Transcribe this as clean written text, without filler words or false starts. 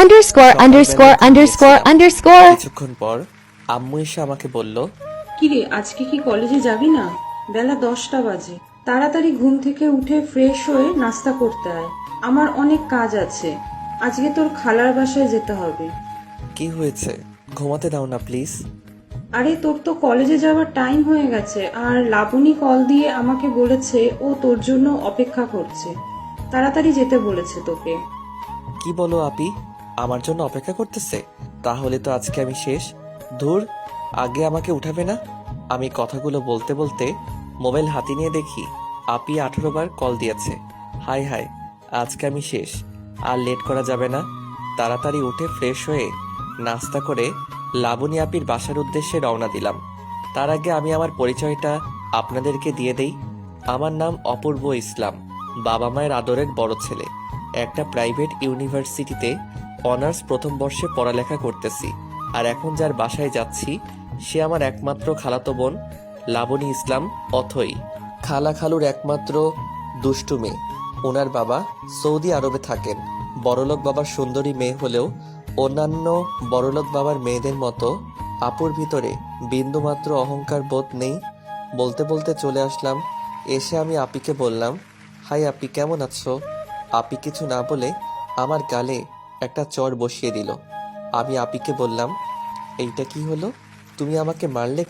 underscore underscore সকালবেলা underscore ঘুমিয়েছিলাম। underscore কিছুক্ষণ পর আম্মু এসে আমাকে বলল, কিরে, আজকে কি কলেজে যাবি না? বেলা 10টা বাজে। তাড়াতাড়ি ঘুম থেকে উঠে ফ্রেশ হয়ে নাস্তা করতে আয়। আমার অনেক কাজ আছে। আজকে তোর খালার বাসায় যেতে হবে। কি হয়েছে? ঘুমাতে দাও না প্লিজ। আরে, তোর তো কলেজে যাওয়ার টাইম হয়ে গেছে, আর লাবণী কল দিয়ে আমাকে বলেছে ও তোর জন্য অপেক্ষা করছে। তাড়াতাড়ি যেতে বলেছে তোকে। কি বলো আপি? আমার জন্য অপেক্ষা করতেছে? তাহলে তো আজকে আমি শেষ। ধুর, আগে আমাকে উঠাবে না? আমি কথাগুলো বলতে বলতে মোবাইল হাতে নিয়ে দেখি আপি 18 বার কল দিয়েছে। হাই হাই, আজকে আমি শেষ। আর লেট করা যাবে না। তাড়াতাড়ি উঠে ফ্রেশ হয়ে নাস্তা করে লাবণী আপির বাসার উদ্দেশ্যে রওনা দিলাম। তার আগে আমি আমার পরিচয়টা আপনাদেরকে দিয়ে দেই। আমার নাম অপূর্ব ইসলাম, বাবা মায়ের আদরের বড় ছেলে। একটা প্রাইভেট ইউনিভার্সিটিতে অনার্স প্রথম বর্ষে পড়ালেখা করতেছি। আর এখন যার বাসায় যাচ্ছি সে আমার একমাত্র খালাতো বোন লাবণী ইসলাম অথই। খালা খালুর একমাত্র দুষ্টু মেয়ে। ওনার বাবা সৌদি আরবে থাকেন। বড়লোক বাবার সুন্দরী মেয়ে হলেও অন্যান্য বড়লোক বাবার মেয়েদের মতো আপুর ভিতরে বিন্দুমাত্র অহংকার বোধ নেই। বলতে বলতে চলে আসলাম। এসে আমি আপিকে বললাম, হাই আপি, কেমন আছো? আপি কিছু না বলে আমার গালে একটা চড় বসিয়ে দিল। আমি আপিকে বললাম, এইটা কি হলো? তুমি আমাকে মারলে